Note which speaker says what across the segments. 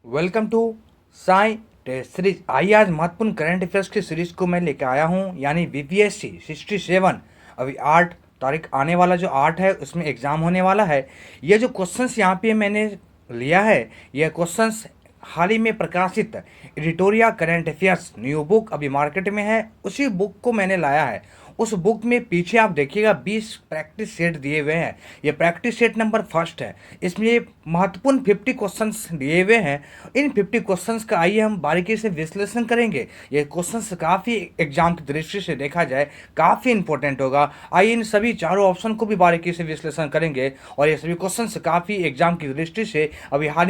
Speaker 1: Welcome to Sai test series. आइए आज महत्वपूर्ण करंट अफेयर्स की सीरीज को मैं लेकर आया हूँ, यानी बीपीएससी 67। अभी 8 तारीख आने वाला जो 8 है उसमें एग्ज़ाम होने वाला है। ये जो क्वेश्चंस यहाँ पे मैंने लिया है, ये क्वेश्चंस हाल ही में प्रकाशित एडिटोरिया करंट अफेयर्स न्यू बुक अभी मार्केट में है, उसी बुक को मैंने लाया है। उस बुक में पीछे आप देखिएगा 20 प्रैक्टिस सेट दिए हुए हैं। ये प्रैक्टिस सेट नंबर फर्स्ट है। इसमें महत्वपूर्ण 50 क्वेश्चंस दिए हुए हैं। इन 50 क्वेश्चंस का आइए हम बारीकी से विश्लेषण करेंगे। ये क्वेश्चंस काफ़ी एग्जाम की दृष्टि से देखा जाए काफ़ी इंपॉर्टेंट होगा। आइए इन सभी चारों ऑप्शन को भी बारीकी से विश्लेषण करेंगे और ये सभी क्वेश्चंस काफ़ी एग्जाम की दृष्टि से अभी हाल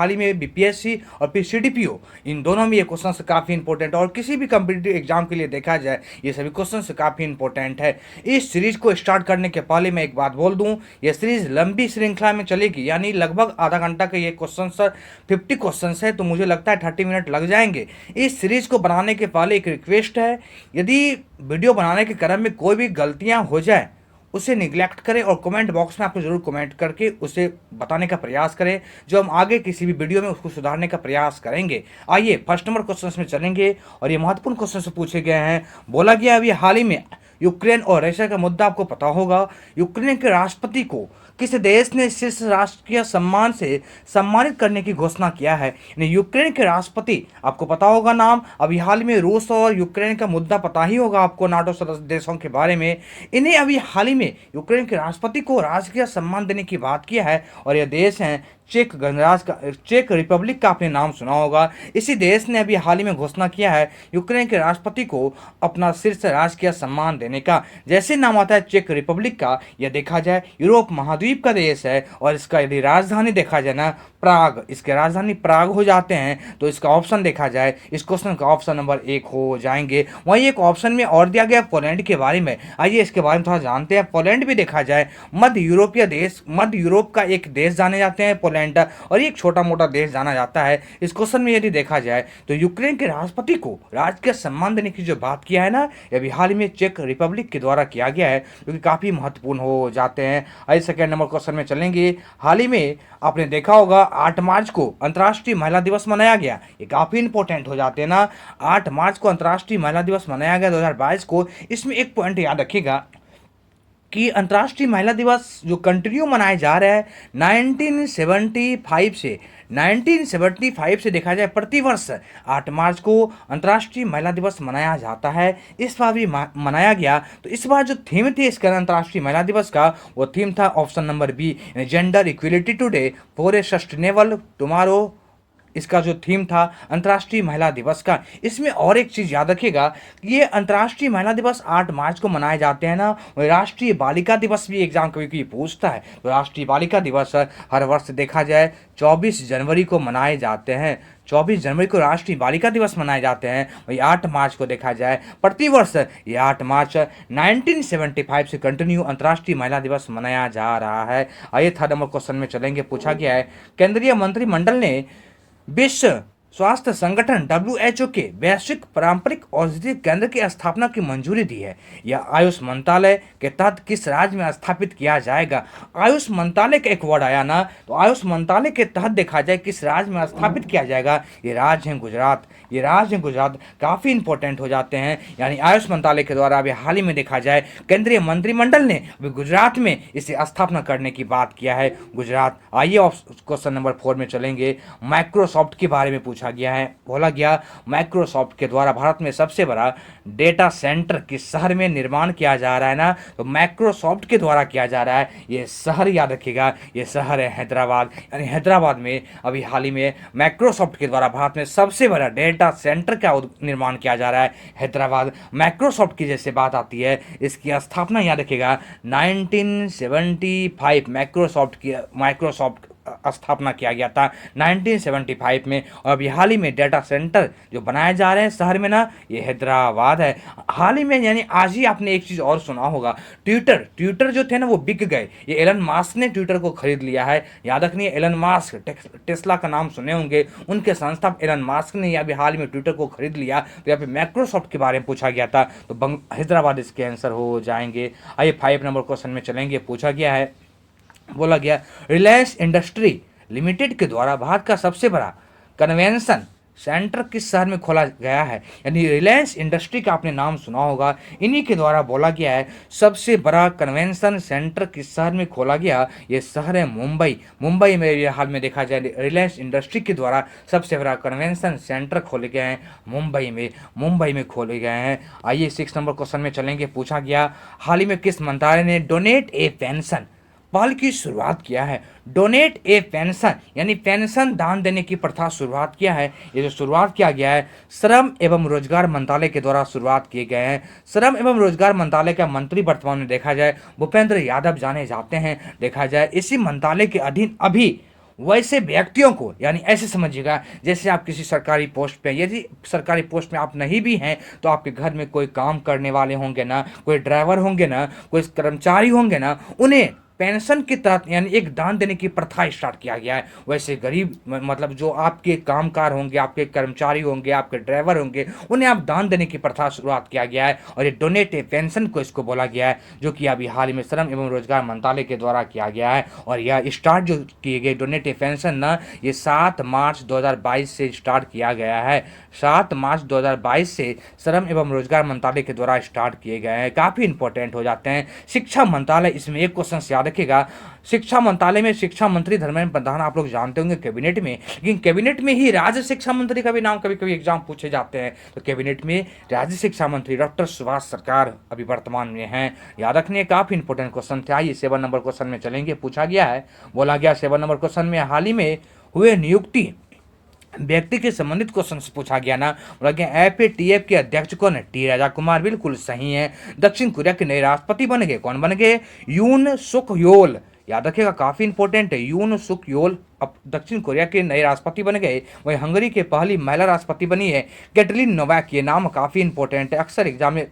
Speaker 1: ही में बीपीएससी और फिर सीडीपीओ, इन दोनों में ये क्वेश्चंस काफ़ी इंपॉर्टेंट और किसी भी कम्पिटिटिव एग्जाम के लिए देखा जाए ये सभी क्वेश्चंस काफ़ी इंपॉर्टेंट है। इस सीरीज को स्टार्ट करने के पहले मैं एक बात बोल दूं, ये सीरीज लंबी श्रृंखला में चलेगी, यानी लगभग आधा घंटा का ये क्वेश्चंस 50 क्वेश्चंस है, तो मुझे लगता है 30 मिनट लग जाएंगे। इस सीरीज को बनाने के पहले एक रिक्वेस्ट है, यदि वीडियो बनाने के क्रम में कोई भी गलतियां हो जाए उसे निगलेक्ट करें और कमेंट बॉक्स में आपको जरूर कमेंट करके उसे बताने का प्रयास करें, जो हम आगे किसी भी वीडियो में उसको सुधारने का प्रयास करेंगे। आइए फर्स्ट नंबर क्वेश्चन में चलेंगे और ये महत्वपूर्ण क्वेश्चन से पूछे गए हैं। बोला गया अभी हाल ही में यूक्रेन और रशिया का मुद्दा आपको पता होगा। यूक्रेन के राष्ट्रपति को किस देश ने शीर्ष राष्ट्रीय सम्मान से सम्मानित करने की घोषणा किया है? यानी यूक्रेन के राष्ट्रपति, आपको पता होगा नाम, अभी हाल में रूस और यूक्रेन का मुद्दा पता ही होगा आपको, नाटो सदस्य देशों के बारे में। इन्हें अभी हाल ही में यूक्रेन के राष्ट्रपति को राजकीय सम्मान देने की बात किया है और यह देश है चेक रिपब्लिक का आपने नाम सुना होगा। इसी देश ने अभी हाल ही में घोषणा किया है यूक्रेन के राष्ट्रपति को अपना शीर्ष राजकीय सम्मान देने का। जैसे नाम आता है चेक रिपब्लिक का, यह देखा जाए यूरोप महाद्वीप का देश है और इसका यदि राजधानी देखा जाए ना प्राग, इसके राजधानी प्राग हो जाते हैं, तो इसका ऑप्शन देखा जाए इस क्वेश्चन का ऑप्शन नंबर 1 हो जाएंगे। वहीं एक ऑप्शन में और दिया गया पोलैंड के बारे में, आइए इसके बारे में थोड़ा जानते हैं। पोलैंड भी देखा जाए मध्य यूरोप का एक देश जाने जाते हैं पोलैंड, और एक छोटा मोटा देश जाना जाता है। इस क्वेश्चन में यदि देखा जाए तो यूक्रेन के राष्ट्रपति को राजकीय सम्मान देने की जो बात किया है ना, ये अभी हाल ही में चेक रिपब्लिक के द्वारा किया गया है, जो कि काफी महत्वपूर्ण हो जाते हैं। आइए सेकेंड नंबर क्वेश्चन में चलेंगे। हाल ही में आपने देखा होगा 8 मार्च को अंतर्राष्ट्रीय महिला दिवस मनाया गया। ये काफी इंपॉर्टेंट हो जाते हैं ना, 8 मार्च को अंतर्राष्ट्रीय महिला दिवस मनाया गया 2022 को। इसमें एक पॉइंट याद रखिएगा कि अंतर्राष्ट्रीय महिला दिवस जो कंटिन्यू मनाए जा रहे हैं 1975 से देखा जाए प्रतिवर्ष 8 मार्च को अंतर्राष्ट्रीय महिला दिवस मनाया जाता है। इस बार भी मनाया गया। तो इस बार जो थीम थी इसका अंतर्राष्ट्रीय महिला दिवस का, वो थीम था option number B, gender equality today for a sustainable tomorrow. इसका जो थीम था अंतर्राष्ट्रीय महिला दिवस का। इसमें और एक चीज़ याद रखिएगा, ये अंतर्राष्ट्रीय महिला दिवस 8 मार्च को मनाए जाते हैं ना, और राष्ट्रीय बालिका दिवस भी एग्जाम कभी कभी पूछता है। तो राष्ट्रीय बालिका दिवस हर वर्ष देखा जाए 24 जनवरी को मनाए जाते हैं। 24 जनवरी को राष्ट्रीय बालिका दिवस मनाए जाते हैं। वही 8 मार्च को देखा जाए प्रतिवर्ष ये 8 मार्च 1975 से कंटिन्यू अंतर्राष्ट्रीय महिला दिवस मनाया जा रहा है। आइए थर्ड नंबर क्वेश्चन में चलेंगे। पूछा गया है केंद्रीय मंत्रिमंडल ने विश्व स्वास्थ्य संगठन WHO के वैश्विक पारंपरिक औषधि केंद्र की स्थापना की मंजूरी दी है। यह आयुष मंत्रालय के तहत किस राज्य में स्थापित किया जाएगा? आयुष मंत्रालय का एक वर्ड आया ना, तो आयुष मंत्रालय के तहत देखा जाए किस राज्य में स्थापित किया जाएगा, ये राज्य है गुजरात। ये राज्य है गुजरात, काफ़ी इंपॉर्टेंट हो जाते हैं। यानी आयुष मंत्रालय के द्वारा अभी हाल ही में देखा जाए केंद्रीय मंत्रिमंडल ने अभी गुजरात में इसे स्थापना करने की बात किया है, गुजरात। आइए क्वेश्चन नंबर 4 में चलेंगे। माइक्रोसॉफ्ट के बारे में पूछा गया है। बोला गया माइक्रोसॉफ्ट के द्वारा भारत में सबसे बड़ा डेटा सेंटर किस शहर में निर्माण किया जा रहा है ना, तो माइक्रोसॉफ्ट के द्वारा किया जा रहा है। ये शहर याद रखिएगा, ये शहर है हैदराबाद। यानी हैदराबाद में अभी हाल ही में माइक्रोसॉफ्ट के द्वारा भारत में सबसे बड़ा डेटा सेंटर का निर्माण किया जा रहा है, हैदराबाद। माइक्रोसॉफ्ट की जैसे बात आती है, इसकी स्थापना याद रखिएगा 1975 माइक्रोसॉफ्ट स्थापना किया गया था 1975 में। और अभी हाल ही में डेटा सेंटर जो बनाए जा रहे हैं शहर में ना, ये हैदराबाद है। हाल ही में यानी आज ही आपने एक चीज़ और सुना होगा, ट्विटर जो थे ना वो बिक गए। ये एलन मास्क ने ट्विटर को खरीद लिया है। याद रखनी है, एलन मास्क, टेस्ला का नाम सुने होंगे, उनके संस्थापक एलन मास्क ने अभी हाल ही में ट्विटर को खरीद लिया। तो यहाँ पे माइक्रोसॉफ्ट के बारे में पूछा गया था, तो हैदराबाद इसके आंसर हो जाएंगे। आइए 5 नंबर क्वेश्चन में चलेंगे। पूछा गया है, बोला गया लिमिटेड के द्वारा भारत का सबसे बड़ा कन्वेंशन सेंटर किस शहर में खोला गया है? यानी रिलायंस इंडस्ट्री का आपने नाम सुना होगा, इन्हीं के द्वारा बोला गया है सबसे बड़ा कन्वेंशन सेंटर किस शहर में खोला गया? ये शहर है मुंबई। मुंबई में ये हाल में देखा जाए रिलायंस इंडस्ट्री के द्वारा सबसे बड़ा कन्वेंशन सेंटर खोले गए हैं मुंबई में खोले गए हैं। आइए 6 नंबर क्वेश्चन में चलेंगे। पूछा गया हाल ही में किस मंत्रालय ने डोनेट ए पेंशन पहल की शुरुआत किया है? डोनेट ए पेंशन यानी पेंशन दान देने की प्रथा शुरुआत किया है। ये जो शुरुआत किया गया है श्रम एवं रोजगार मंत्रालय के द्वारा शुरुआत किए गए हैं। श्रम एवं रोजगार मंत्रालय का मंत्री वर्तमान में देखा जाए भूपेंद्र यादव जाने जाते हैं। देखा जाए इसी मंत्रालय के अधीन अभी वैसे व्यक्तियों को, यानी ऐसे समझिएगा जैसे आप किसी सरकारी पोस्ट पे, यदि सरकारी पोस्ट में आप नहीं भी हैं तो आपके घर में कोई काम करने वाले होंगे ना, कोई ड्राइवर होंगे ना, कोई कर्मचारी होंगे ना, उन्हें पेंशन के तहत यानी एक दान देने की प्रथा स्टार्ट किया गया है। वैसे गरीब मतलब जो आपके कामकार होंगे, आपके कर्मचारी होंगे, आपके ड्राइवर होंगे, उन्हें आप दान देने की प्रथा शुरुआत किया गया है और ये डोनेट ए पेंशन को इसको बोला गया है, जो कि अभी हाल ही में श्रम एवं रोजगार मंत्रालय के द्वारा किया गया है। और यह स्टार्ट जो किए गए डोनेट ए पेंशन ना, ये 7 मार्च 2022 से स्टार्ट किया गया है। 7 मार्च 2022 से श्रम एवं रोजगार मंत्रालय के द्वारा स्टार्ट किए गए हैं। काफ़ी इंपॉर्टेंट हो जाते हैं। शिक्षा मंत्रालय, इसमें एक क्वेश्चन याद रखिएगा, शिक्षा मंत्रालय में शिक्षा मंत्री धर्मेंद्र प्रधान आप लोग जानते होंगे कैबिनेट में, लेकिन कैबिनेट में ही राज्य शिक्षा मंत्री का भी नाम कभी कभी एग्जाम पूछे जाते हैं। तो कैबिनेट में राज्य शिक्षा मंत्री डॉक्टर सुभाष सरकार अभी वर्तमान में हैं। याद रखने काफी इंपॉर्टेंट क्वेश्चन थे। आइए 7 नंबर क्वेश्चन में चलेंगे। पूछा गया है, बोला गया 7 नंबर क्वेश्चन में हाल ही में हुए नियुक्ति व्यक्ति के संबंधित क्वेश्चन से पूछा गया ना, बोला गया एफएटीएफ के अध्यक्ष कौन है? टी राजा कुमार, बिल्कुल सही है। दक्षिण कोरिया के नए राष्ट्रपति बन गए, कौन बन गए? यून सुक योल। याद रखिएगा काफी इंपॉर्टेंट है, यून सुक योल अब दक्षिण कोरिया के नए राष्ट्रपति बन गए। वही हंगरी के पहली महिला राष्ट्रपति बनी है कैटरीन नोवाक। ये नाम काफी इंपॉर्टेंट है, अक्सर एग्जाम में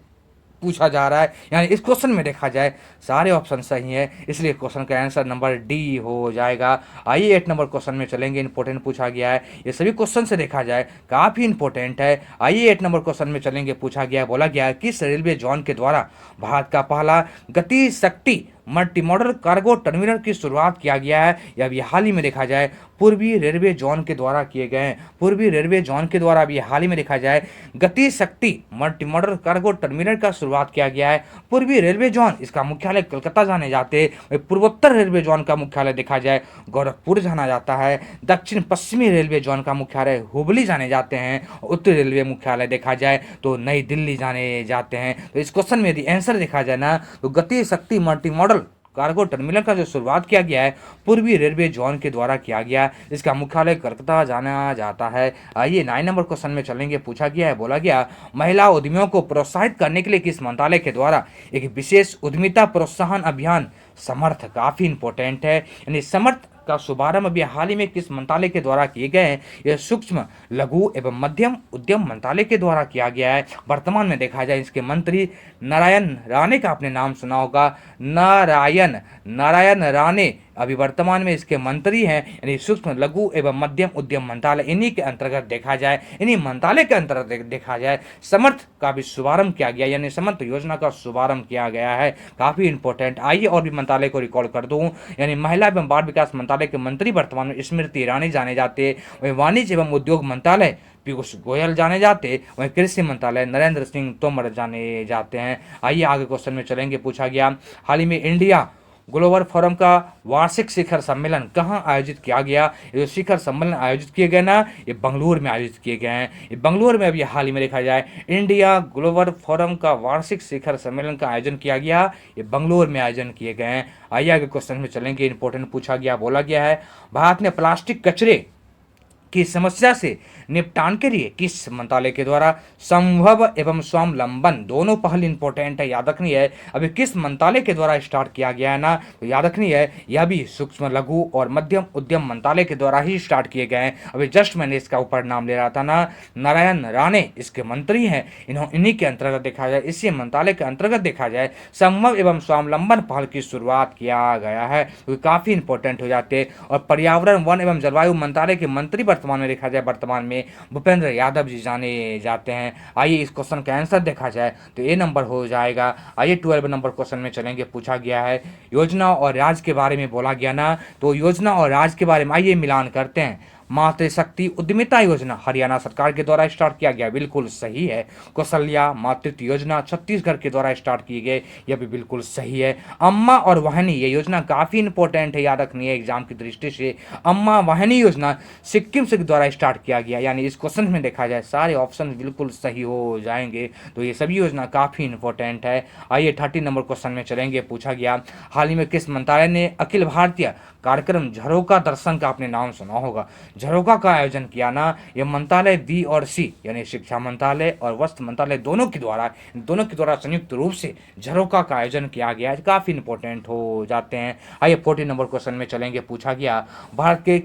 Speaker 1: पूछा जा रहा है। यानी इस क्वेश्चन में देखा जाए सारे ऑप्शन सही हैं, इसलिए क्वेश्चन का आंसर नंबर डी हो जाएगा। आइए 8 नंबर क्वेश्चन में चलेंगे। इंपॉर्टेंट पूछा गया है, ये सभी क्वेश्चन से देखा जाए काफ़ी इंपॉर्टेंट है। आइए 8 नंबर क्वेश्चन में चलेंगे। पूछा गया, बोला गया है किस रेलवे जोन के द्वारा भारत का पहला गति शक्ति मल्टी मॉडल कार्गो टर्मिनल की शुरुआत किया गया है? या अभी हाल ही में देखा जाए पूर्वी रेलवे जोन के द्वारा किए गए हैं। पूर्वी रेलवे जोन के द्वारा अभी हाल ही में देखा जाए गति शक्ति मल्टी मॉडल कार्गो टर्मिनल का शुरुआत किया गया है। पूर्वी रेलवे जोन, इसका मुख्यालय कलकत्ता जाने जाते हैं। पूर्वोत्तर रेलवे जोन का मुख्यालय देखा जाए गोरखपुर जाना जाता है। दक्षिण पश्चिमी रेलवे जोन का मुख्यालय हुबली जाने जाते हैं। उत्तरी रेलवे मुख्यालय देखा जाए तो नई दिल्ली जाने जाते हैं। तो इस क्वेश्चन में यदि आंसर देखा जाए ना, तो गति शक्ति मल्टी मॉडल कार्गो टर्मिनल का जो शुरुआत किया गया है पूर्वी रेलवे जोन के द्वारा किया गया, इसका मुख्यालय कलकत्ता जाना जाता है। आइए 9 नंबर क्वेश्चन में चलेंगे। पूछा गया है, बोला गया महिला उद्यमियों को प्रोत्साहित करने के लिए किस मंत्रालय के द्वारा एक विशेष उद्यमिता प्रोत्साहन अभियान समर्थ, काफी इंपॉर्टेंट है, यानी समर्थ का शुभारंभ अभी हाल ही में किस मंत्रालय के द्वारा किए गए हैं? यह सूक्ष्म लघु एवं मध्यम उद्यम मंत्रालय के द्वारा किया गया है। वर्तमान में देखा जाए इसके मंत्री नारायण राणे का आपने नाम सुना होगा, नारायण राणे अभी वर्तमान में इसके मंत्री हैं। यानी सूक्ष्म लघु एवं मध्यम उद्यम मंत्रालय, इन्हीं के अंतर्गत देखा जाए, इन्हीं मंत्रालय के अंतर्गत देखा जाए समर्थ का भी शुभारंभ किया गया, यानी समर्थ योजना का शुभारंभ किया गया है। काफी इंपॉर्टेंट। आइए और भी मंत्रालय को रिकॉर्ड कर दूं, यानी महिला एवं बाल विकास मंत्रालय के मंत्री वर्तमान में स्मृति ईरानी जाने जाते। वही वाणिज्य एवं उद्योग मंत्रालय पीयूष गोयल जाने जाते। वहीं कृषि मंत्रालय नरेंद्र सिंह तोमर जाने जाते हैं। आइए आगे क्वेश्चन में चलेंगे। पूछा गया हाल ही में इंडिया ग्लोबल फोरम का वार्षिक शिखर सम्मेलन कहाँ आयोजित किया गया? ये जो शिखर सम्मेलन आयोजित किए गए ना, ये बंगलुरु में आयोजित किए गए हैं। ये बंगलुरु में अभी हाल ही में देखा जाए इंडिया ग्लोबल फोरम का वार्षिक शिखर सम्मेलन का आयोजन किया गया, ये बंगलुरु में आयोजन किए गए हैं। आइए आगे क्वेश्चन में चलेंगे। इंपॉर्टेंट पूछा गया, बोला गया है भारत ने प्लास्टिक कचरे की समस्या से निपटान के लिए किस मंत्रालय के द्वारा संभव एवं स्वावलंबन, दोनों पहल इंपॉर्टेंट है, याद रखनी है। अभी किस मंत्रालय के द्वारा स्टार्ट किया गया है ना, तो याद रखनी है यह भी सूक्ष्म लघु और मध्यम उद्यम मंत्रालय के द्वारा ही स्टार्ट किए गए हैं। अभी जस्ट मैंने इसका ऊपर नाम ले रहा था ना, नारायण राणे इसके मंत्री हैं। इन्हीं के अंतर्गत देखा जाए, इसी मंत्रालय के अंतर्गत देखा जाए संभव एवं स्वावलंबन पहल की शुरुआत किया गया है, तो काफी इंपॉर्टेंट हो जाते हैं। और पर्यावरण वन एवं जलवायु मंत्रालय के मंत्री वर्तमान में देखा जाए, वर्तमान में भूपेंद्र यादव जी जाने जाते हैं। आइए इस क्वेश्चन का आंसर देखा जाए तो ए नंबर हो जाएगा। आइए 12 नंबर क्वेश्चन में चलेंगे, पूछा गया है योजना और राज के बारे में बोला गया ना, तो योजना और राज के बारे में आइए मिलान करते हैं। मातृशक्ति उद्यमिता योजना हरियाणा सरकार के द्वारा स्टार्ट किया गया, बिल्कुल सही है। कौशल्या मातृत्व योजना छत्तीसगढ़ के द्वारा स्टार्ट की गई, यह भी बिल्कुल सही है। अम्मा और वाहिनी ये योजना काफ़ी इंपॉर्टेंट है, याद रखनी है एग्जाम की दृष्टि से। अम्मा वाहिनी योजना सिक्किम से द्वारा स्टार्ट किया गया, यानी इस क्वेश्चन में देखा जाए सारे ऑप्शन बिल्कुल सही हो जाएंगे, तो ये सभी योजना काफ़ी इंपॉर्टेंट है। आइए 30 नंबर क्वेश्चन में चलेंगे, पूछा गया हाल ही में किस मंत्रालय ने अखिल भारतीय कार्यक्रम झरोका दर्शन का आपने नाम सुना होगा, झरोका का आयोजन किया ना, यह मंत्रालय बी और सी यानी शिक्षा मंत्रालय और वस्त्र मंत्रालय दोनों के द्वारा संयुक्त रूप से झरोका का आयोजन किया गया है, काफ़ी इंपॉर्टेंट हो जाते हैं। आइए 40 नंबर क्वेश्चन में चलेंगे, पूछा गया भारत के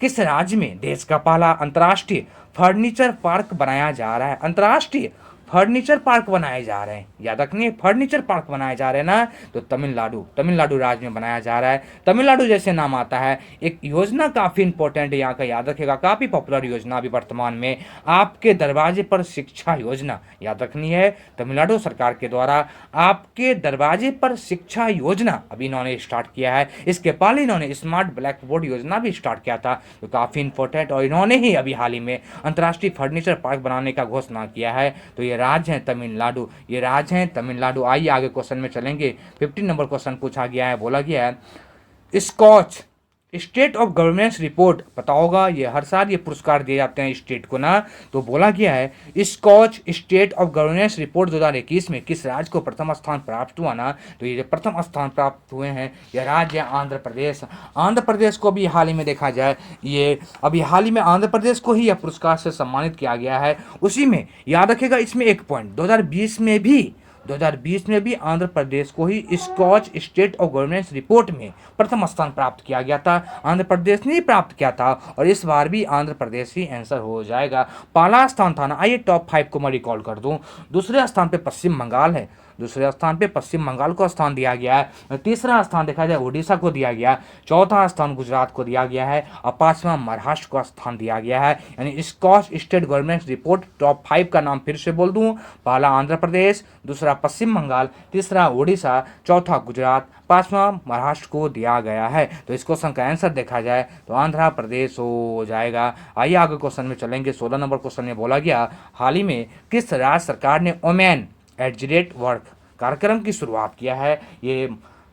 Speaker 1: किस राज्य में देश का पहला अंतर्राष्ट्रीय फर्नीचर पार्क बनाया जा रहा है, अंतर्राष्ट्रीय फर्नीचर पार्क बनाए जा रहे हैं, याद रखिए फर्नीचर पार्क बनाए जा रहे हैं ना, तो तमिलनाडु राज्य में बनाया जा रहा है। तमिलनाडु जैसे नाम आता है, एक योजना काफ़ी इंपॉर्टेंट है यहाँ का, याद रखिएगा, काफ़ी पॉपुलर योजना अभी वर्तमान में आपके दरवाजे पर शिक्षा योजना, याद रखनी है तमिलनाडु सरकार के द्वारा आपके दरवाजे पर शिक्षा योजना अभी इन्होंने स्टार्ट किया है। इसके पहले इन्होंने स्मार्ट ब्लैक बोर्ड योजना भी स्टार्ट किया था, तो काफ़ी इंपॉर्टेंट, और इन्होंने ही अभी हाल ही में अंतर्राष्ट्रीय फर्नीचर पार्क बनाने का घोषणा किया है, तो ये राज्य है तमिलनाडु, ये राज्य है तमिलनाडु। आइए आगे क्वेश्चन में चलेंगे, 15 नंबर क्वेश्चन पूछा गया है, बोला गया है Skoch state of governance report, पता होगा ये हर साल ये पुरस्कार दिए जाते हैं स्टेट को ना, तो बोला गया है Skoch state of governance report 2021 में किस राज्य को प्रथम स्थान प्राप्त हुआ ना, तो ये जो प्रथम स्थान प्राप्त हुए हैं ये राज्य है आंध्र प्रदेश। आंध्र प्रदेश को भी हाल ही में देखा जाए, ये अभी हाल ही में आंध्र प्रदेश को ही यह पुरस्कार से सम्मानित किया गया है। उसी में याद रखेगा इसमें एक पॉइंट 2020 में भी आंध्र प्रदेश को ही Skoch state of governance report में प्रथम स्थान प्राप्त किया गया था, आंध्र प्रदेश ने प्राप्त किया था, और इस बार भी आंध्र प्रदेश ही आंसर हो जाएगा। पहला स्थान था ना, आइए टॉप 5 को मैं रिकॉल कर दूं, दूसरे स्थान पे पश्चिम बंगाल है, दूसरे स्थान पे पश्चिम बंगाल को स्थान दिया गया है, तीसरा स्थान देखा जाए उड़ीसा को दिया गया, चौथा स्थान गुजरात को दिया गया है, और पांचवा महाराष्ट्र को स्थान दिया गया है। यानी Skoch state government report top 5 का नाम फिर से बोल दूं, पहला आंध्र प्रदेश, दूसरा पश्चिम बंगाल, तीसरा उड़ीसा, चौथा गुजरात, पांचवा महाराष्ट्र को दिया गया है। तो इस क्वेश्चन का आंसर देखा जाए तो आंध्र प्रदेश हो जाएगा। आइए आगे क्वेश्चन में चलेंगे, 16 नंबर क्वेश्चन में बोला गया हाल ही में किस राज्य सरकार ने ओमेन एट वर्क कार्यक्रम की शुरुआत किया है। ये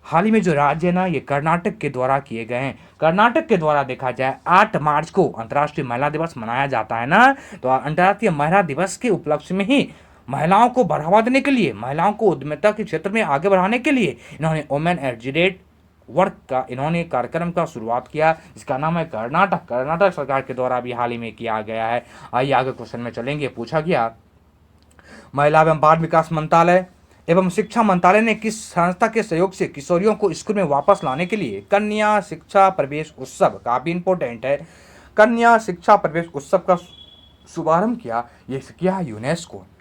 Speaker 1: हाल ही में जो राज्य है ना, ये कर्नाटक के द्वारा किए गए हैं। कर्नाटक के द्वारा देखा जाए 8 मार्च को अंतर्राष्ट्रीय महिला दिवस मनाया जाता है ना, तो अंतर्राष्ट्रीय महिला दिवस के उपलक्ष्य में ही महिलाओं को बढ़ावा देने के लिए, महिलाओं को उद्यमिता के क्षेत्र में आगे बढ़ाने के लिए इन्होंने ओमेन एट वर्क का इन्होंने कार्यक्रम का शुरुआत किया, जिसका नाम है कर्नाटक सरकार के द्वारा भी हाल ही में किया गया है। आइए आगे क्वेश्चन में चलेंगे, पूछा गया महिला एवं बाल विकास मंत्रालय एवं शिक्षा मंत्रालय ने किस संस्था के सहयोग से किशोरियों को स्कूल में वापस लाने के लिए कन्या शिक्षा प्रवेश उत्सव, काफ़ी इंपॉर्टेंट है, कन्या शिक्षा प्रवेश उत्सव का शुभारंभ किया। ये किया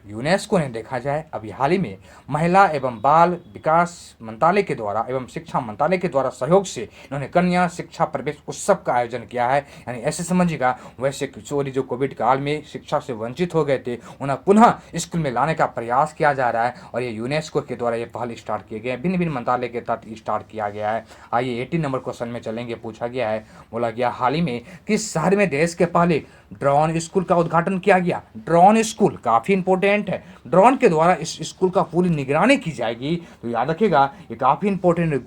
Speaker 1: यूनेस्को ने देखा जाए अभी हाल ही में महिला एवं बाल विकास मंत्रालय के द्वारा एवं शिक्षा मंत्रालय के द्वारा सहयोग से इन्होंने कन्या शिक्षा प्रवेश उत्सव का आयोजन किया है। यानी ऐसे समझिएगा वैसे किशोरी जो कोविड काल में शिक्षा से वंचित हो गए थे उन्हें पुनः स्कूल में लाने का प्रयास किया जा रहा है, और ये यूनेस्को के द्वारा ये पहल स्टार्ट किए गए, भिन्न मंत्रालय के तहत स्टार्ट किया गया है। आइए 18 नंबर क्वेश्चन में चलेंगे, पूछा गया है, बोला गया हाल ही में किस शहर में देश के पहले ड्रोन स्कूल का उद्घाटन किया गया। ड्रोन स्कूल काफ़ी इंपॉर्टेंट है, ड्रोन के द्वारा इस स्कूल का पूरी निगरानी की जाएगी, तो याद रखिएगा ये काफ़ी इंपॉर्टेंट है।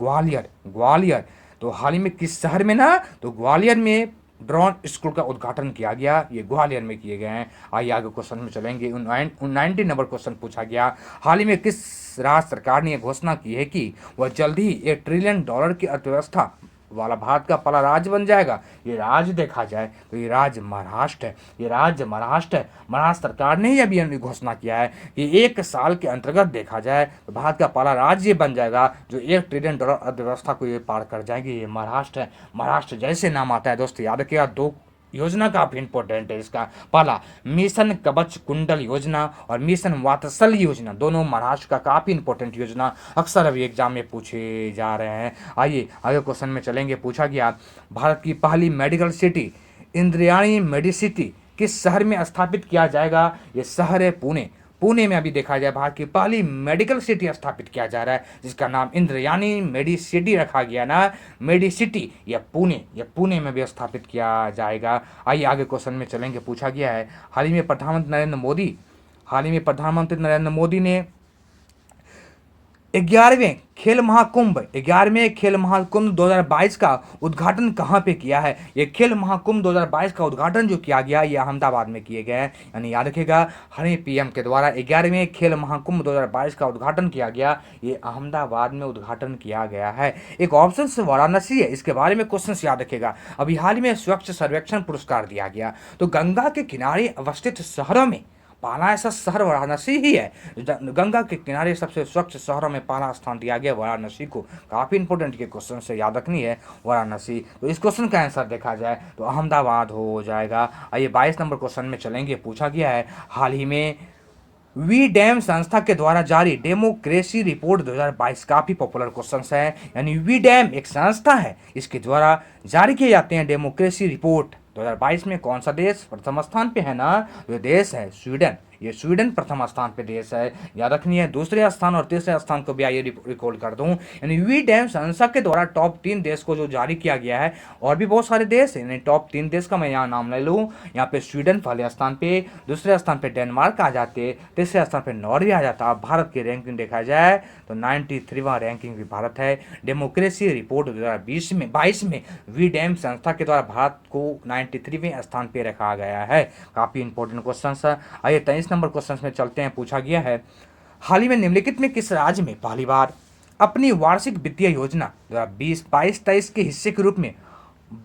Speaker 1: ग्वालियर, तो हाल ही में किस शहर में ना, तो ग्वालियर में ड्रोन स्कूल का उद्घाटन किया गया, ये ग्वालियर में किए गए हैं। आइए आगे क्वेश्चन में चलेंगे, 19 नंबर क्वेश्चन पूछा गया हाल ही में किस राज्य सरकार ने यह घोषणा की है कि वह जल्द ही $1 ट्रिलियन की अर्थव्यवस्था वाला भारत का पहला राज्य बन जाएगा। ये राज्य देखा जाए तो ये राज्य महाराष्ट्र है, महाराष्ट्र सरकार ने ही अभी घोषणा किया है कि 1 साल के अंतर्गत देखा जाए तो भारत का पहला राज्य बन जाएगा जो $1 ट्रिलियन अर्थव्यवस्था को ये पार कर जाएगी। ये महाराष्ट्र है, महाराष्ट्र जैसे नाम आता है दोस्तों याद रखिएगा। 2 योजना काफ़ी इंपॉर्टेंट है इसका, पहला मिशन कवच कुंडल योजना और मिशन वात्सल्य योजना, दोनों महाराष्ट्र का काफ़ी इंपॉर्टेंट योजना अक्सर अभी एग्जाम में पूछे जा रहे हैं। आइए आगे क्वेश्चन में चलेंगे, पूछा गया भारत की पहली मेडिकल सिटी इंद्रायणी मेडिसिटी किस शहर में स्थापित किया जाएगा? ये शहर है पुणे। पुणे में अभी देखा जाए भारत की पहली मेडिकल सिटी स्थापित किया जा रहा है, जिसका नाम इंद्रायणी मेडिसिटी रखा गया ना, मेडिसिटी। यह पुणे में भी स्थापित किया जाएगा। आइए आगे क्वेश्चन में चलेंगे। पूछा गया है, हाल ही में प्रधानमंत्री नरेंद्र मोदी ने 11वें खेल महाकुंभ 2022 का उद्घाटन कहाँ पे किया है? ये खेल महाकुंभ 2022 का उद्घाटन जो किया गया ये अहमदाबाद में किए गए हैं। यानी याद रखिएगा, हमारे पीएम के द्वारा 11वें खेल महाकुंभ 2022 का उद्घाटन किया गया, ये अहमदाबाद में उद्घाटन किया गया है। एक ऑप्शन से वाराणसी है, इसके बारे में क्वेश्चन याद रखेगा। अभी हाल ही में स्वच्छ सर्वेक्षण पुरस्कार दिया गया, तो गंगा के किनारे अवस्थित शहरों में पहला ऐसा शहर वाराणसी ही है। गंगा के किनारे सबसे स्वच्छ शहरों में पहला स्थान दिया गया वाराणसी को। काफ़ी इंपॉर्टेंट ये क्वेश्चन से याद रखनी है वाराणसी। तो इस क्वेश्चन का आंसर देखा जाए तो अहमदाबाद हो जाएगा। आइए 22 नंबर क्वेश्चन में चलेंगे। पूछा गया है, हाल ही में वी डैम संस्था के द्वारा जारी डेमोक्रेसी रिपोर्ट 2022 काफी पॉपुलर क्वेश्चन है। यानी वी डैम एक संस्था है, इसके द्वारा जारी किए जाते हैं डेमोक्रेसी रिपोर्ट। 2022 में कौन सा देश प्रथम स्थान पे है ना? ये देश है स्वीडन। ये स्वीडन प्रथम स्थान पे देश है, याद रखनी है। दूसरे स्थान और तीसरे स्थान को भी आइए रिकॉर्ड कर दूं। यानी वी डैम संस्था के द्वारा टॉप 3 देश को जो जारी किया गया है, और भी बहुत सारे देश हैं, यानी टॉप 3 देश का मैं यहाँ नाम ले लूँ। यहाँ पे स्वीडन पहले स्थान पे, दूसरे स्थान पे डेनमार्क आ जाते, तीसरे स्थान पे नॉर्वे आ जाता। अब भारत की रैंकिंग देखा जाए तो 93वां रैंकिंग भी भारत है। डेमोक्रेसी रिपोर्ट 2022 में वी डैम संस्था के द्वारा भारत को 93वें स्थान पे रखा गया है। काफी इंपॉर्टेंट क्वेश्चन है। आइए 23 नंबर क्वेश्चन में चलते हैं। पूछा गया है, हाल ही में निम्नलिखित में किस राज्य में पहली बार अपनी वार्षिक वित्तीय योजना 2022-23 के हिस्से के रूप में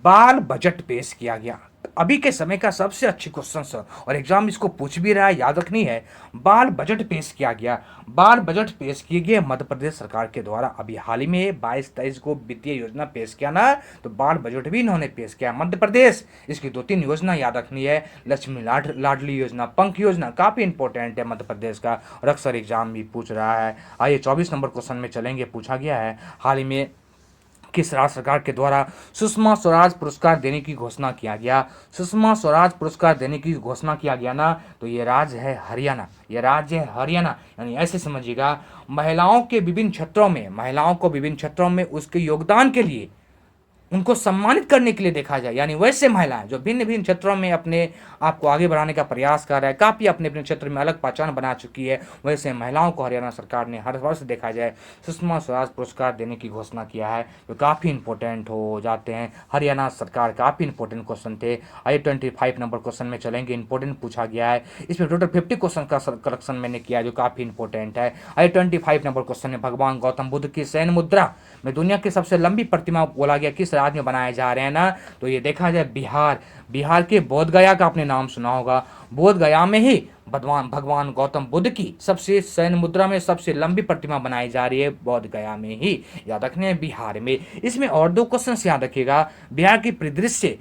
Speaker 1: बाल बजट पेश किया गया? अभी के समय का सबसे अच्छी क्वेश्चन है और एग्जाम इसको पूछ भी रहा है, याद रखनी है। बाल बजट पेश किया गया, बाल बजट पेश किए गए मध्य प्रदेश सरकार के द्वारा। अभी हाल ही में 22-23 को वित्तीय योजना पेश किया ना, तो बाल बजट भी इन्होंने पेश किया मध्य प्रदेश। इसकी 2-3 योजना याद रखनी है, लक्ष्मी लाडली योजना, पंख योजना, काफी इंपॉर्टेंट है मध्य प्रदेश का और अक्सर एग्जाम भी पूछ रहा है। आइए 24 नंबर क्वेश्चन में चलेंगे। पूछा गया है, हाल ही में किस राज्य सरकार के द्वारा सुषमा स्वराज पुरस्कार देने की घोषणा किया गया? सुषमा स्वराज पुरस्कार देने की घोषणा किया गया ना, तो ये राज्य है हरियाणा। ये राज्य है हरियाणा। यानी ऐसे समझिएगा, महिलाओं को विभिन्न क्षेत्रों में उसके योगदान के लिए उनको सम्मानित करने के लिए देखा जाए, यानी वैसे महिलाएं जो भिन्न भिन्न क्षेत्रों में अपने आप को आगे बढ़ाने का प्रयास कर रहा है, काफ़ी अपने अपने क्षेत्र में अलग पहचान बना चुकी है, वैसे महिलाओं को हरियाणा सरकार ने हर वर्ष देखा जाए सुषमा स्वराज पुरस्कार देने की घोषणा किया है, जो काफ़ी इंपॉर्टेंट हो जाते हैं। हरियाणा सरकार काफ़ी इंपॉर्टेंट क्वेश्चन थे। आइए 25 नंबर क्वेश्चन में चलेंगे। इंपॉर्टेंट पूछा गया है, इसमें टोटल 50 क्वेश्चन का कलेक्शन मैंने किया है, जो काफ़ी इंपॉर्टेंट है। आइए 25 नंबर क्वेश्चन में, भगवान गौतम बुद्ध की शयन मुद्रा में दुनिया की सबसे लंबी प्रतिमा बोला गया किस राज्य में बनाए जा रहे हैं ना, तो ये देखा जाए बिहार के बोध गया का आपने नाम सुना होगा। बोध गया में ही भगवान गौतम बुद्ध की सबसे शयन मुद्रा में सबसे लंबी प्रतिमा बनाई जा रही है, बोध गया में ही, याद रखने हैं बिहार में। इसमें और 2 क्वेश्चन याद रखिएगा। बिहार की परिदृश्य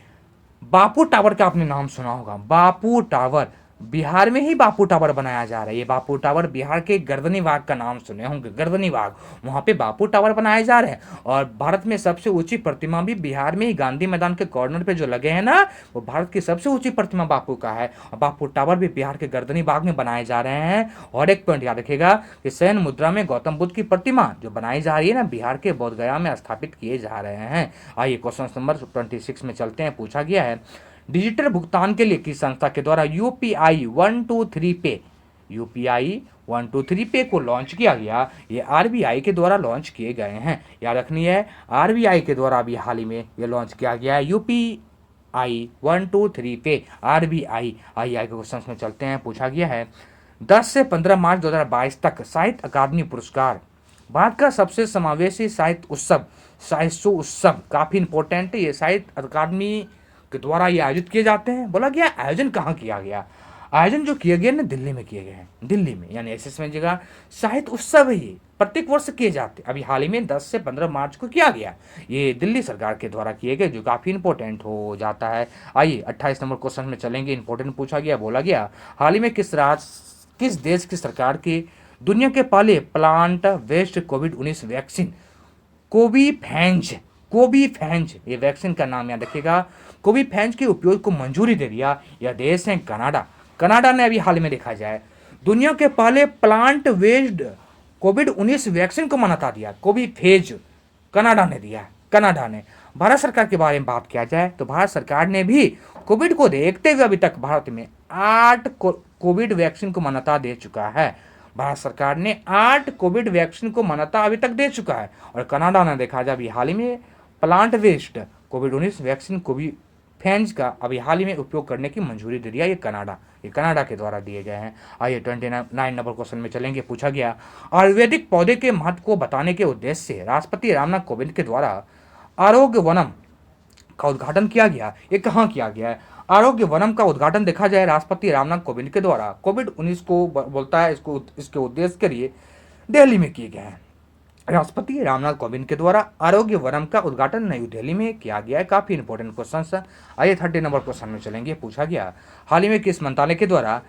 Speaker 1: बापू टावर का आपने नाम सुना होगा। बापू टावर, बिहार में ही बापू टावर बनाया जा रहा है। ये बापू टावर बिहार के गर्दनी बाग का नाम सुने होंगे, गर्दनी बाग, वहाँ पे बापू टावर बनाए जा रहे हैं। और भारत में सबसे ऊंची प्रतिमा भी बिहार में ही गांधी मैदान के कॉर्नर पे जो लगे हैं ना, वो भारत की सबसे ऊंची प्रतिमा बापू का है। और बापू टावर भी बिहार के गर्दनी बाग में बनाए जा रहे हैं। और एक पॉइंट याद रखिएगा कि शयन मुद्रा में गौतम बुद्ध की प्रतिमा जो बनाई जा रही है ना, बिहार के बोध गया में स्थापित किए जा रहे हैं। आइए क्वेश्चन नंबर 26 में चलते हैं। पूछा गया है, डिजिटल भुगतान के लिए किस संस्था के द्वारा यूपीआई 123 पे को लॉन्च किया गया? ये आरबीआई के द्वारा लॉन्च किए गए हैं, याद रखनी है। आरबीआई के द्वारा अभी हाल ही में ये लॉन्च किया गया है, यूपीआई 123 पे, आरबीआई। आइए के क्वेश्चन में चलते हैं। पूछा गया है, 10 से 15 मार्च 2022 तक साहित्य अकादमी पुरस्कार भारत का सबसे समावेशी साहित्य उत्सव काफी इंपॉर्टेंट है। ये साहित्य अकादमी के द्वारा ये आयोजित किए जाते हैं। बोला गया आयोजन कहाँ किया गया? आयोजन जो किए गए ना, दिल्ली में किए गए हैं, दिल्ली में। यानी ऐसे समझिएगा, साहित्य उत्सव है ये, प्रत्येक वर्ष किए जाते। अभी हाल ही में 10 से 15 मार्च को किया गया, ये दिल्ली सरकार के द्वारा किए गए, जो काफ़ी इंपॉर्टेंट हो जाता है। आइए 28 नंबर क्वेश्चन में चलेंगे। इंपॉर्टेंट पूछा गया, बोला गया हाल ही में किस देश की सरकार की दुनिया के पहले प्लांट बेस्ड कोविड-19 वैक्सीन कोविफैंज, ये वैक्सीन का नाम याद रखिएगा, कोविड फैंस के उपयोग को मंजूरी दे दिया। यह देश है कनाडा। कनाडा ने अभी हाल में देखा जाए दुनिया के पहले प्लांट बेस्ड कोविड-19 वैक्सीन को मान्यता दिया। कोविड फेज कनाडा ने दिया। कनाडा ने भारत सरकार के बारे में बात किया जाए तो भारत सरकार ने भी कोविड को देखते हुए अभी तक भारत में 8 कोविड वैक्सीन को मान्यता दे चुका है। भारत सरकार ने 8 कोविड वैक्सीन को मान्यता अभी तक दे चुका है। और कनाडा ने देखा जाए अभी हाल ही में प्लांट बेस्ड कोविड-19 वैक्सीन कोविड फैंस का अभी हाल ही में उपयोग करने की मंजूरी दे दिया। ये कनाडा के द्वारा दिए गए हैं। आइए 29 नंबर क्वेश्चन में चलेंगे। पूछा गया आयुर्वेदिक पौधे के महत्व को बताने के उद्देश्य से राष्ट्रपति रामनाथ कोविंद के द्वारा आरोग्य वनम का उद्घाटन किया गया। ये कहाँ किया गया है? आरोग्य वनम का उद्घाटन देखा जाए राष्ट्रपति रामनाथ कोविंद के द्वारा कोविड-19 को बोलता है इसके उद्देश्य के लिए दिल्ली में किए गए हैं। राष्ट्रपति रामनाथ कोविंद के द्वारा आरोग्य वनम का उद्घाटन नई दिल्ली में किया गया है। काफी इंपॉर्टेंट क्वेश्चन है। आइए 30 नंबर क्वेश्चन में चलेंगे। पूछा गया हाल ही में किस मंत्रालय के द्वारा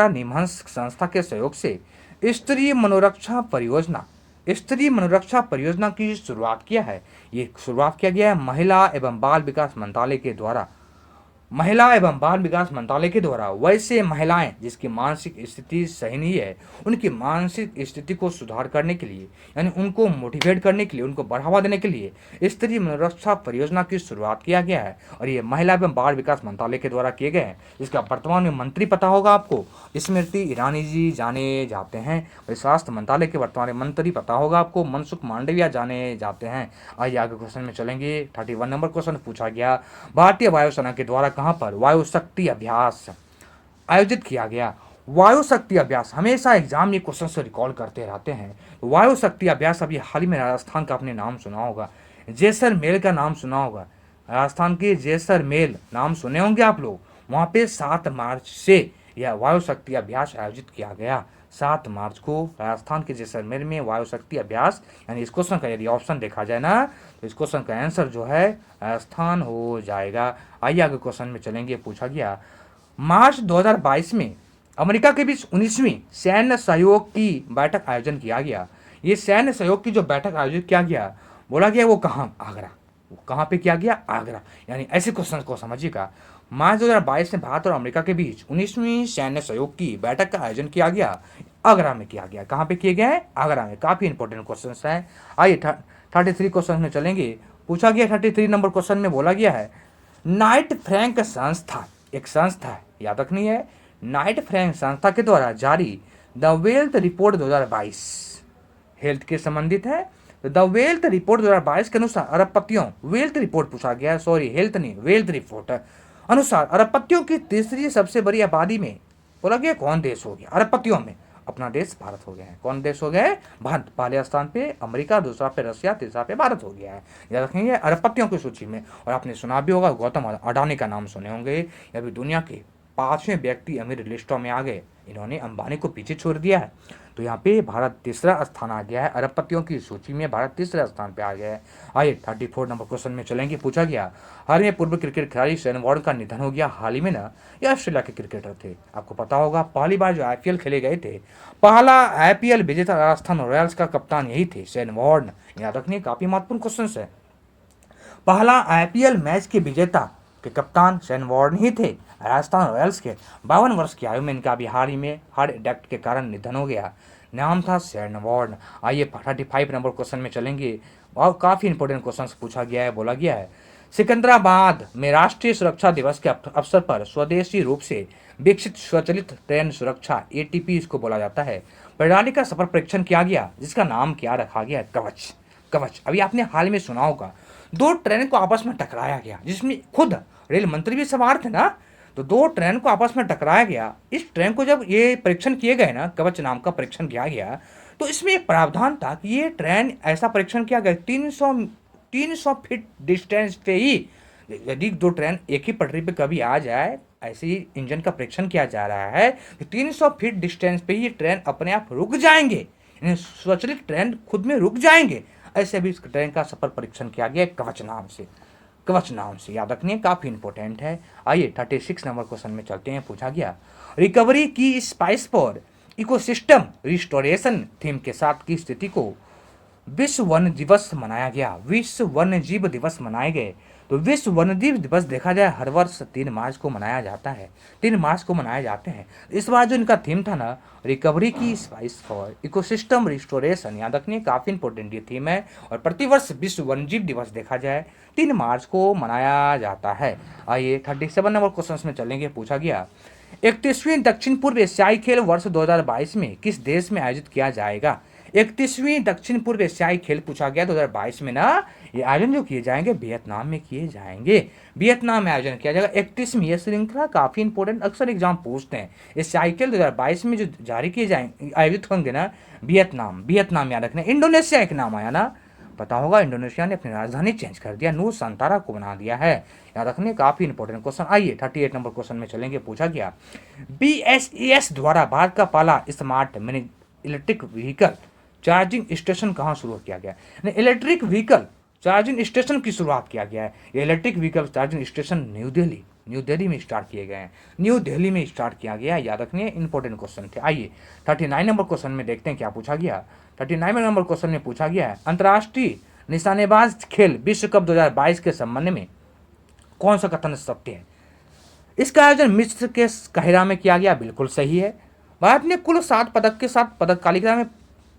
Speaker 1: निमहंस संस्था के सहयोग से स्तरीय मनोरक्षा परियोजना की शुरुआत किया है। ये शुरुआत किया गया है महिला एवं बाल विकास मंत्रालय के द्वारा वैसे महिलाएं जिसकी मानसिक स्थिति सही नहीं है उनकी मानसिक स्थिति को सुधार करने के लिए यानी उनको मोटिवेट करने के लिए उनको बढ़ावा देने के लिए स्तरीय मनोरक्षा परियोजना की शुरुआत किया गया है। और ये महिला एवं बाल विकास मंत्रालय के द्वारा किए गए हैं। इसका वर्तमान में मंत्री पता होगा आपको, स्मृति ईरानी जी जाने जाते हैं। और स्वास्थ्य मंत्रालय के वर्तमान में मंत्री पता होगा आपको, मनसुख मांडविया जाने जाते हैं। आइए आगे क्वेश्चन में चलेंगे। 31 नंबर क्वेश्चन पूछा गया भारतीय वायुसेना के द्वारा कहां पर वायु शक्ति अभ्यास आयोजित किया गया। वायु शक्ति अभ्यास हमेशा एग्जाम में क्वेश्चन से रिकॉल करते रहते हैं। वायु शक्ति अभ्यास अभी हाल ही में राजस्थान का आपने नाम सुना होगा, जैसलमेर का नाम सुना होगा। राजस्थान के जैसलमेर नाम सुने होंगे आप लोग। वहां पे 7 मार्च से यह वायु शक्ति अभ्यास आयोजित किया गया। 7 मार्च को राजस्थान के जैसलमेर में वायु शक्ति अभ्यास यानी इस क्वेश्चन का यदि ऑप्शन देखा जाए ना तो इस क्वेश्चन का आंसर जो है राजस्थान हो जाएगा। आइए आगे क्वेश्चन में चलेंगे। पूछा गया मार्च 2022 में अमेरिका के बीच 19वीं सैन्य सहयोग की बैठक आयोजन किया गया। ये सैन्य सहयोग की जो बैठक आयोजित किया गया बोला गया वो कहाँ? आगरा। वो कहाँ पे किया गया? आगरा। यानी ऐसे क्वेश्चन को समझिएगा। मार्च 2022 में भारत और अमेरिका के बीच 19वीं सैन्य सहयोग की बैठक का आयोजन किया गया। आगरा में किया गया। कहाँ पे किए गए हैं? आगरा में। काफी इंपॉर्टेंट क्वेश्चन हैं। आइए 33 क्वेश्चन में चलेंगे। पूछा गया 33 नंबर क्वेश्चन में बोला गया है नाइट फ्रैंक संस्था एक संस्था है, याद रखनी है। नाइट फ्रैंक संस्था के द्वारा जारी द वेल्थ रिपोर्ट 2022 हेल्थ के संबंधित है। तो द वेल्थ रिपोर्ट 2022 के अनुसार अरबपतियों वेल्थ रिपोर्ट पूछा गया है, सॉरी हेल्थ नहीं वेल्थ रिपोर्ट अनुसार अरबपतियों की तीसरी सबसे बड़ी आबादी में बोला गया कौन देश हो गया? अरबपतियों में अपना देश भारत हो गया है। कौन देश हो गया है? भारत। पहले स्थान पे अमेरिका, दूसरा पे रशिया, तीसरा पे भारत हो गया है। याद रखेंगे अरबपतियों की सूची में। और आपने सुना भी होगा गौतम अडानी का नाम सुने होंगे। ये भी दुनिया के 5वें व्यक्ति अमीर लिस्टों में आ गए। इन्होंने अंबानी को पीछे छोड़ दिया है। तो यहाँ पे भारत तीसरा स्थान आ गया है। अरबपतियों की सूची में भारत तीसरे स्थान पे आ गया है। आइए 34 नंबर क्वेश्चन में चलेंगे। पूछा गया हाल में पूर्व क्रिकेट खिलाड़ी शेन वॉर्न का निधन हो गया। हाल ही में ना ये ऑस्ट्रेलिया के क्रिकेटर थे। आपको पता होगा पहली बार जो आईपीएल खेले गए थे, पहला आईपीएल विजेता राजस्थान रॉयल्स का कप्तान यही थे, शेन वॉर्न। याद रखनी काफी महत्वपूर्ण क्वेश्चन है। पहला आईपीएल मैच के विजेता के कप्तान शेन वॉर्न ही थे राजस्थान रॉयल्स के। 52 वर्ष की आयु में इनका अभी हाल ही में हार्ट अटैक के कारण निधन हो गया। नाम था शेन वॉर्न। आइए 35 नंबर क्वेश्चन में चलेंगे। और काफी इंपॉर्टेंट क्वेश्चन पूछा गया है। बोला गया है सिकंदराबाद में राष्ट्रीय सुरक्षा दिवस के अवसर पर स्वदेशी रूप से विकसित स्वचालित ट्रेन सुरक्षा एटीपी इसको बोला जाता है प्रणाली का सफल परीक्षण किया गया, जिसका नाम क्या रखा गया? कवच। अभी आपने हाल में सुना होगा 2 ट्रेन को आपस में टकराया गया, जिसमें खुद रेल मंत्री भी सवार थे ना। तो 2 ट्रेन को आपस में टकराया गया। इस ट्रेन को जब ये परीक्षण किए गए ना, कवच नाम का परीक्षण किया गया, तो इसमें एक प्रावधान था कि ये ट्रेन ऐसा परीक्षण किया गया 300 फीट डिस्टेंस पे ही यदि 2 ट्रेन एक ही पटरी पे कभी आ जाए, ऐसे ही इंजन का परीक्षण किया जा रहा है कि 300 फीट डिस्टेंस पे ही ट्रेन अपने आप रुक जाएंगे, स्वचालित ट्रेन खुद में रुक जाएंगे। ऐसे भी इस ट्रेन का सफल परीक्षण किया गया कवच नाम से। याद रखनी काफी इंपॉर्टेंट है। आइए 36 नंबर क्वेश्चन में चलते हैं। पूछा गया रिकवरी की स्पाइस पर इकोसिस्टम रिस्टोरेशन थीम के साथ की स्थिति को विश्व वन्य दिवस मनाया गया, विश्व वन्य जीव दिवस मनाए गए। तो विश्व वन्यजीव दिवस देखा जाए हर वर्ष 3 मार्च को मनाया जाता है, 3 मार्च को मनाए जाते हैं। इस बार जो इनका थीम था ना, रिकवरी की स्पाइस फॉर इकोसिस्टम रिस्टोरेशन, याद रखनी काफ़ी इंपॉर्टेंट ये थीम है। और प्रतिवर्ष विश्व वन्यजीव दिवस देखा जाए 3 मार्च को मनाया जाता है। आइए 37 नंबर क्वेश्चन में चलेंगे। पूछा गया 31वीं दक्षिण पूर्व एशियाई खेल वर्ष 2022 में किस देश में आयोजित किया जाएगा। 31वीं दक्षिण पूर्व एशियाई खेल पूछा गया 2022 में ना, ये आयोजन जो किए जाएंगे वियतनाम में किए जाएंगे, वियतनाम में आयोजन किया जाएगा। 31वीं ये श्रृंखला काफी इंपॉर्टेंट, अक्सर एग्जाम पूछते हैं। एशियाई खेल 2022 में जो जारी किए जाएंगे, आयोजित होंगे ना, वियतनाम, वियतनाम याद रखना। इंडोनेशिया एक नाम आया ना, पता होगा, इंडोनेशिया ने अपनी राजधानी चेंज कर दिया, नूरसंतारा को बना दिया है। याद रखने काफी इंपॉर्टेंट क्वेश्चन। आइए 38 नंबर क्वेश्चन में चलेंगे। पूछा गया BSES द्वारा भारत का पहला smart mini electric vehicle charging station कहाँ शुरू किया गया। इलेक्ट्रिक व्हीकल चार्जिंग स्टेशन की शुरुआत किया गया है। ये electric vehicle charging station new Delhi में स्टार्ट किए गए हैं, न्यू दिल्ली में स्टार्ट किया गया है। याद रखिए इंपॉर्टेंट क्वेश्चन थे। आइए 39 नंबर क्वेश्चन में देखते हैं क्या पूछा गया। 39 नंबर क्वेश्चन में पूछा गया है अंतर्राष्ट्रीय निशानेबाज खेल विश्व कप 2022 के संबंध में कौन सा कथन सत्य है। इसका आयोजन मिस्र के काहिरा में किया गया, बिल्कुल सही है। भारत ने कुल 7 पदक के साथ पदक तालिका में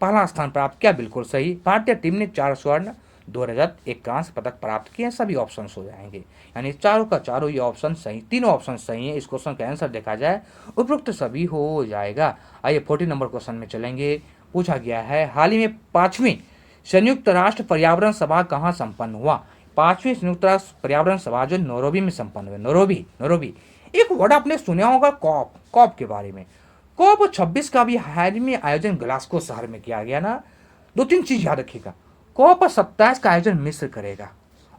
Speaker 1: पहला स्थान प्राप्त किया, बिल्कुल सही। भारतीय टीम ने 4 स्वर्ण 2 रजत 1 कांस्य पदक प्राप्त किए। सभी ऑप्शन हो जाएंगे, यानी चारों का चारों ये ऑप्शन सही, तीनों ऑप्शन सही है। इस क्वेश्चन का आंसर देखा जाए उपरोक्त सभी हो जाएगा। आइए 40 नंबर क्वेश्चन में चलेंगे। पूछा गया है हाल ही में 5वीं संयुक्त राष्ट्र पर्यावरण सभा कहाँ संपन्न हुआ। 5वीं संयुक्त राष्ट्र पर्यावरण सभा जो नैरोबी में संपन्न हुई, नैरोबी। एक वर्ड आपने सुना होगा कॉप, कॉप के बारे में। कॉप 26 का भी हाल ही में आयोजन ग्लासगो शहर में किया गया ना। 2-3 चीज याद रखिएगा, कॉप 27 का आयोजन मिस्र करेगा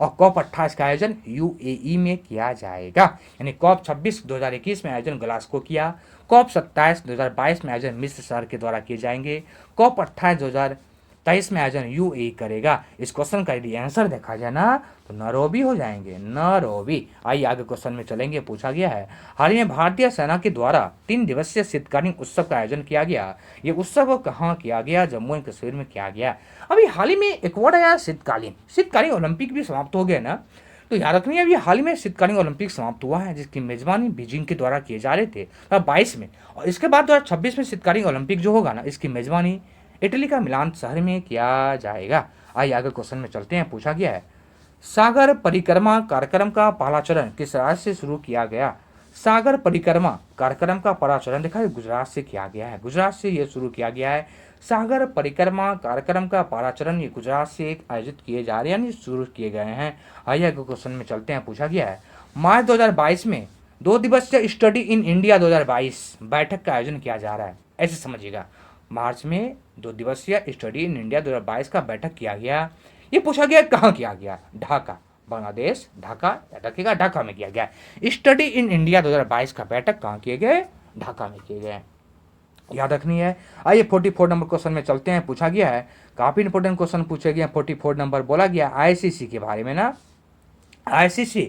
Speaker 1: और कॉप 28 का आयोजन UAE में किया जाएगा। यानी कॉप 26 2021 में आयोजन ग्लासगो किया, कॉप 27 2022 में आयोजन मिस्र शहर के द्वारा किए जाएंगे, कॉप 28 2023 में आयोजन UAE करेगा। इस क्वेश्चन का यदि आंसर देखा जाए ना तो नैरोबी हो जाएंगे, नैरोबी। आइए आगे क्वेश्चन में चलेंगे। पूछा गया है हाल ही में भारतीय सेना के द्वारा 3 दिवसीय शीतकालीन उत्सव का आयोजन किया गया। ये उत्सव कहाँ किया गया, जम्मू एंड कश्मीर में किया गया। अभी हाल ही में एक वर्ड आया शीतकालीन, शीतकालीन ओलंपिक भी समाप्त हो गए ना, तो याद रखनी अभी हाल ही में शीतकालीन ओलंपिक समाप्त हुआ है, जिसकी मेजबानी बीजिंग के द्वारा किए जा रहे थे 22 में, और इसके बाद 2026 में शीतकालीन ओलंपिक जो होगा ना, इसकी मेजबानी इटली का मिलान शहर में किया जाएगा। आइए आगे क्वेश्चन में चलते हैं। पूछा गया है सागर परिक्रमा कार्यक्रम का पहला चरण किस राज्य से शुरू किया गया। सागर परिक्रमा कार्यक्रम का पहला चरण देखा है गुजरात से किया गया है, गुजरात से ये शुरू किया गया है। सागर परिक्रमा कार्यक्रम का पहला चरण ये गुजरात से आयोजित किए जा रहे हैं, यानी शुरू किए गए हैं। आइए आगे क्वेश्चन में चलते हैं। पूछा गया है मार्च 2022 में 2 दिवसीय स्टडी इन इंडिया 2022 बैठक का आयोजन किया जा रहा है। ऐसे समझिएगा, मार्च में 2 दिवसीय स्टडी इन इंडिया 2022 का बैठक किया गया। ये पूछा गया कहाँ किया गया, ढाका, बांग्लादेश, ढाका, याद रखिएगा ढाका में किया गया। स्टडी इन इंडिया 2022 का बैठक कहाँ किए गए, ढाका में किए गए, याद रखनी है। आइए 44 नंबर क्वेश्चन में चलते हैं। पूछा गया है काफी इंपोर्टेंट क्वेश्चन पूछे गए। 44 नंबर बोला गया ICC के बारे में ना, ICC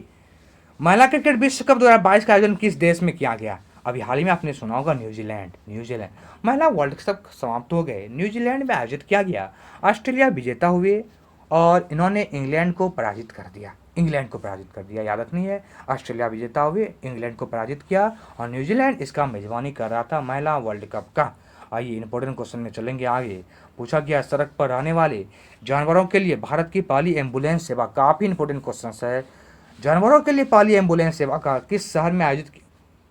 Speaker 1: महिला क्रिकेट विश्व कप 2022 का आयोजन किस देश में किया गया। अभी हाल ही में आपने सुना होगा न्यूजीलैंड, न्यूजीलैंड महिला वर्ल्ड कप समाप्त हो गए, न्यूजीलैंड में आयोजित किया गया। ऑस्ट्रेलिया विजेता हुए और इन्होंने इंग्लैंड को पराजित कर दिया, इंग्लैंड को पराजित कर दिया, याद रखनी है। ऑस्ट्रेलिया विजेता हुए, इंग्लैंड को पराजित किया और न्यूजीलैंड इसका मेजबानी कर रहा था महिला वर्ल्ड कप का। आइए इंपॉर्टेंट क्वेश्चन में चलेंगे आगे। पूछा गया सड़क पर रहने वाले जानवरों के लिए भारत की पहली एम्बुलेंस सेवा, काफ़ी इंपॉर्टेंट क्वेश्चन है। जानवरों के लिए पहली एम्बुलेंस सेवा का किस शहर में आयोजित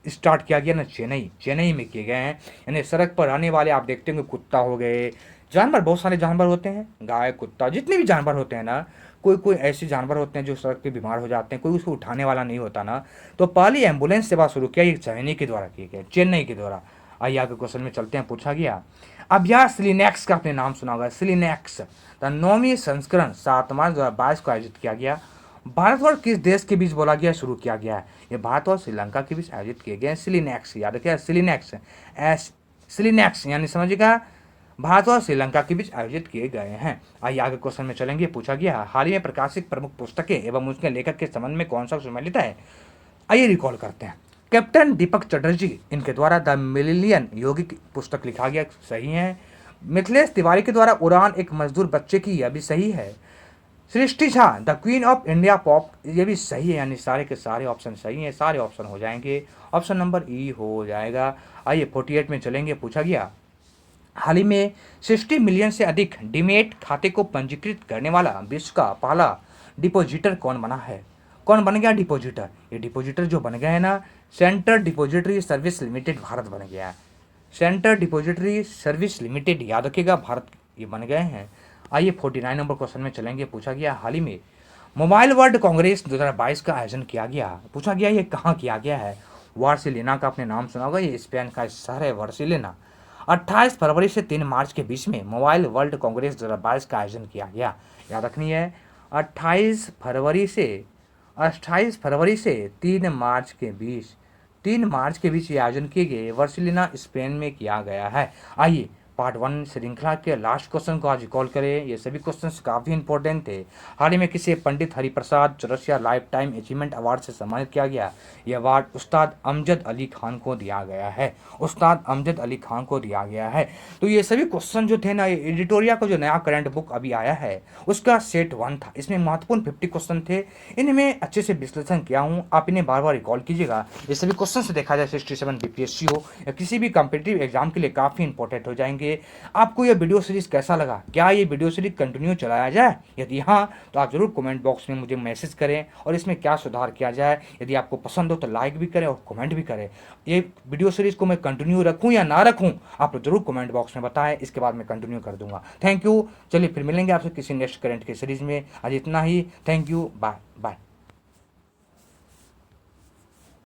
Speaker 1: स्टार्ट किया गया ना, चेन्नई, चेन्नई में किए गए हैं। यानी सड़क पर रहने वाले आप देखते होंगे कुत्ता हो गए, जानवर बहुत सारे जानवर होते हैं, गाय, कुत्ता, जितने भी जानवर होते हैं ना, कोई कोई ऐसे जानवर होते हैं जो सड़क पे बीमार हो जाते हैं, कोई उसको उठाने वाला नहीं होता ना, तो पहली एम्बुलेंस सेवा शुरू किया ये चेन्नई के द्वारा किया गया, चेन्नई के द्वारा। आइए आगे क्वेश्चन में चलते हैं। पूछा गया अभ्यास सिलिनेक्स का आपने नाम सुना होगा, सिलिनेक्स द 9वीं संस्करण 7 मार्च 2022 को आयोजित किया गया। भारत और किस देश के बीच बोला गया शुरू किया गया है, ये भारत और श्रीलंका के बीच आयोजित किए गए सिलिनेक्स, याद रखिए सिलिनेक्स, सिलिनेक्स यानी समझिएगा भारत और श्रीलंका के बीच आयोजित किए गए हैं। आइए आगे क्वेश्चन में चलेंगे। पूछा गया हाल ही में प्रकाशित प्रमुख पुस्तकें एवं उसके लेखक के संबंध में कौन सा सम्मिलित है। आइए रिकॉल करते हैं। कैप्टन दीपक चटर्जी इनके द्वारा द मिलियन योगी की पुस्तक लिखा गया, सही है। मिथिलेश तिवारी के द्वारा उड़ान एक मजदूर बच्चे की, यह भी सही है। Srishti Jha the queen of India pop, ये भी सही है, यानी सारे के सारे ऑप्शन सही हैं, सारे ऑप्शन हो जाएंगे। ऑप्शन नंबर ई हो जाएगा। आइए 48 में चलेंगे। पूछा गया, हाल ही में 60 मिलियन से अधिक डीमेट खाते को पंजीकृत करने वाला विश्व का पहला डिपॉजिटर कौन बना है? कौन बन गया डिपॉजिटर? ये डिपॉजिटर जो बन गया है ना, central depository service limited Bharat बन गया है। सेंट्रल डिपॉजिटरी सर्विस लिमिटेड, याद रखिएगा, भारत ये बन गए हैं। आइए 49 नंबर क्वेश्चन में चलेंगे। पूछा गया, हाल ही में मोबाइल वर्ल्ड कांग्रेस 2022 का आयोजन किया गया। पूछा गया ये कहाँ किया गया है? वार्सिलोना का आपने नाम सुना होगा, ये स्पेन का शहर है वार्सिलोना। 28 फरवरी से 3 मार्च के बीच में मोबाइल वर्ल्ड कांग्रेस 2022 का आयोजन किया गया। याद रखनी है, 28 फरवरी से 3 मार्च के बीच ये आयोजन किए गए, वर्सिलोना स्पेन में किया गया है। आइए पार्ट 1 श्रृंखला के लास्ट क्वेश्चन को आज कॉल करें। ये सभी क्वेश्चंस काफ़ी इंपॉर्टेंट थे। हाल ही में किसे Pandit Hariprasad Chaurasia lifetime achievement award से सम्मानित किया गया? यह अवार्ड उस्ताद अमजद अली खान को दिया गया है। उस्ताद अमजद अली खान को दिया गया है। तो ये सभी क्वेश्चन जो थे ना, एडिटोरिया का जो नया करंट बुक अभी आया है उसका सेट 1 था। इसमें महत्वपूर्ण 50 क्वेश्चन थे। इनमें अच्छे से विश्लेषण किया हूँ, आप इन्हें बार बार रिकॉल कीजिएगा। ये सभी क्वेश्चन से देखा जाए 67 बीपीएससी हो या किसी भी कॉम्पिटिटिव एग्जाम के लिए काफ़ी इंपॉर्टेंट हो जाएंगे। आपको यह वीडियो सीरीज कैसा लगा? क्या ये वीडियो सीरीज कंटिन्यू चलाया जाए? यदि हाँ, तो आप जरूर कमेंट बॉक्स में मुझे मैसेज करें और इसमें क्या सुधार किया जाए। यदि आपको पसंद हो तो लाइक भी करें और कमेंट भी करें। ये वीडियो सीरीज को मैं कंटिन्यू रखूं या ना रखूं, आप जरूर कमेंट बॉक्स में बताएं, इसके बाद मैं कंटिन्यू कर दूंगा। Thank you. चलिए फिर मिलेंगे आपसे किसी नेक्स्ट करंट के सीरीज में। आज इतना ही। Thank you. Bye bye.